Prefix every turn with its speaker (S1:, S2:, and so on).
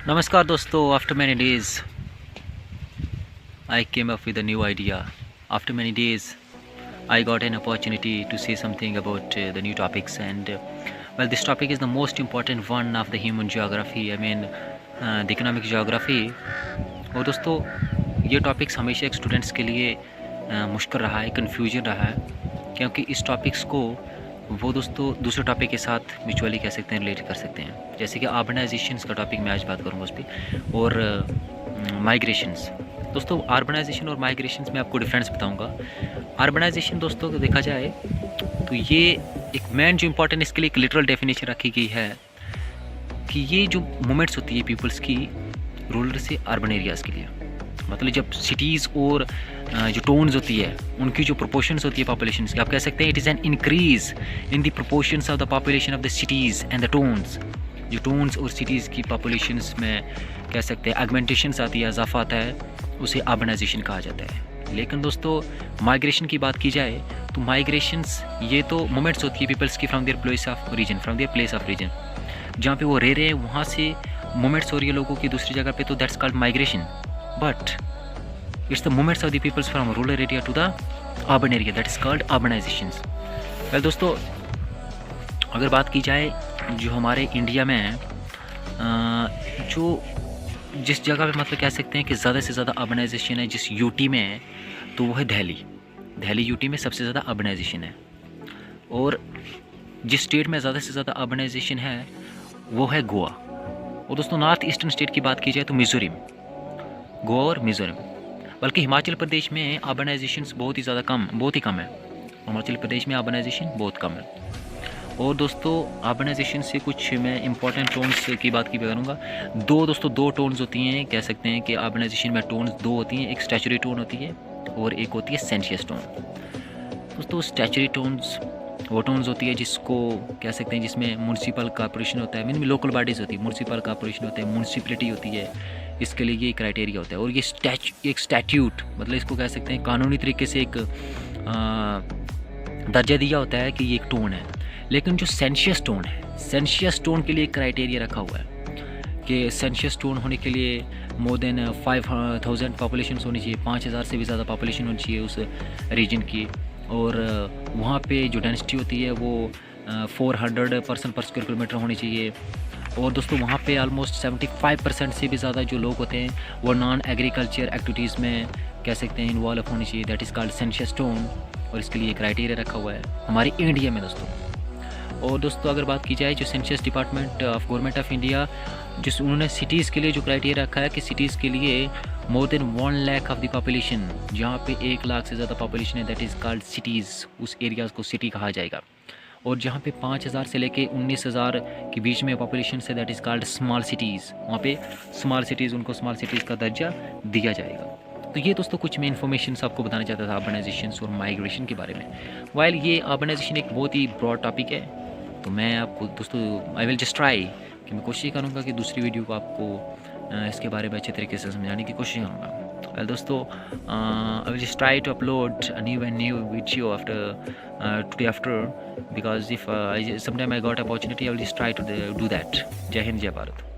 S1: नमस्कार दोस्तों, after many days I came up with a new idea. After many days I got an opportunity to say something about the new topics, and well, this topic is the most important one of the human geography, the economic geography. और दोस्तों, ये topics हमेशा एक students के लिए मुश्किल रहा है, कन्फ्यूजन रहा है, क्योंकि इस टॉपिक्स को वो दोस्तों दूसरे टॉपिक के साथ म्यूचुअली कह सकते हैं, रिलेट कर सकते हैं। जैसे कि अर्बनाइजेशंस का टॉपिक मैं आज बात करूँगा उस पर, और माइग्रेशंस। दोस्तों, अर्बनाइजेशन और माइग्रेशंस में आपको डिफरेंस बताऊंगा। अर्बनाइजेशन दोस्तों देखा जाए तो ये एक मेन जो इम्पोर्टेंट इसके लिए एक लिटरल डेफिनेशन रखी गई है कि ये जो मूवमेंट्स होती है पीपल्स की रूरल से अर्बन एरियाज़ के लिए, मतलब जब सिटीज़ और जो टोन्स होती है उनकी जो प्रोपोर्शंस होती है पॉपुलेशन की, आप कह सकते हैं it is an increase in the proportions of the population of the cities and the towns. जो टोन्स और सिटीज़ की पॉपुलेशंस में कह सकते हैं एगमेंटेशंस आती है, इजाफा आता है, उसे अर्बनाइजेशन कहा जाता है। लेकिन दोस्तों, माइग्रेशन की बात की जाए तो माइग्रेशंस ये तो मोमेंट्स होती है पीपल्स की from their place of region, जहाँ पे वो रह रहे हैं वहाँ से मोमेंट्स हो रही है लोगों की दूसरी जगह पे, तो that's called migration. But it's the moments of the peoples from rural area to the urban area, that is called urbanisations. Well दोस्तों, अगर बात की जाए जो हमारे इंडिया में है, जो जिस जगह पे मतलब कह सकते हैं कि ज़्यादा से ज़्यादा अर्बनाइजेशन है, जिस यूटी में है, तो वो है दिल्ली यूटी में सबसे ज़्यादा अर्बनाइजेशन है। और जिस स्टेट में ज़्यादा से ज़्यादा अर्बनाइजेशन है वो है गोवा। और दोस्तों, नॉर्थ ईस्टर्न स्टेट की बात की जाए तो मिज़ोरम, गोवा और मिज़ोरम। बल्कि हिमाचल प्रदेश में अर्बनाइजेशन बहुत ही कम है। हिमाचल प्रदेश में अर्बनाइजेशन बहुत कम है। और दोस्तों, अर्बनाइजेशन से कुछ मैं इंपॉर्टेंट टोन्स की बात करूँगा। दो टोन्स होती हैं, कह सकते हैं कि अर्बनाइजेशन में टोन्स दो होती हैं, एक स्टैचुरी टोन होती है और एक होती है सेंशियस टोन। दोस्तों, स्टैचुरी टोन्स वो टोन्स होती है जिसको कह सकते हैं जिसमें म्यूनसिपल कॉर्पोरेशन होता है, मीन लोकल बॉडीज़ होती है, म्यूनसिपल कॉर्पोरेशन होता है, म्यूनसिपलिटी होती है, इसके लिए ये क्राइटेरिया होता है। और ये एक स्टैट्यूट, मतलब इसको कह सकते हैं कानूनी तरीके से एक दर्जा दिया होता है कि ये एक टोन है। लेकिन जो सेंशियस टोन है, सेंशियस टोन के लिए एक क्राइटेरिया रखा हुआ है कि सेंशियस टोन होने के लिए मोर देन 5000 पॉपुलेशन होनी चाहिए, 5000 से भी ज़्यादा पॉपुलेशन होनी चाहिए उस रीजन की। और वहाँ पे जो डेंसिटी होती है वो 400 पर्सन पर स्क्वायर किलोमीटर होनी चाहिए। और दोस्तों, वहाँ पे ऑलमोस्ट 75% से भी ज़्यादा जो लोग होते हैं वो नॉन एग्रीकल्चर एक्टिविटीज़ में कह सकते हैं इन्वॉल्व होनी चाहिए, that is called sensuous tone. और इसके लिए क्राइटेरिया रखा हुआ है हमारी इंडिया में दोस्तों। और दोस्तों, अगर बात की जाए जो census department of government of India, जिस उन्होंने सिटीज़ के लिए जो क्राइटेरिया रखा है कि सिटीज़ के लिए more than 1 lakh of the population, जहाँ पे 1 लाख से ज़्यादा पॉपुलेशन है, दैट इज़ कॉल्ड सिटीज़, उस एरियाज़ को सिटी कहा जाएगा। और जहाँ पे 5000 से लेके 19000 के बीच में पॉपुलेशन है, that is called small cities, वहाँ पे स्मॉल सिटीज़, उनको स्मॉल सिटीज़ का दर्जा दिया जाएगा। तो ये दोस्तों कुछ मैं इन्फॉर्मेशन आपको बताना चाहता था अर्बनाइजेशन और माइग्रेशन के बारे में। वाइल ये अर्बनाइजेशन एक बहुत ही ब्रॉड टॉपिक है, तो मैं आपको दोस्तों आई विल जस्ट ट्राई कि मैं कोशिश करूँगा कि दूसरी वीडियो को आपको इसके बारे में अच्छे तरीके से समझाने की कोशिश करूँगा। वेल दोस्तों, I will just try to upload a new video after today after, because if I sometime I got opportunity I will just try to do that. जय हिंद, जय भारत।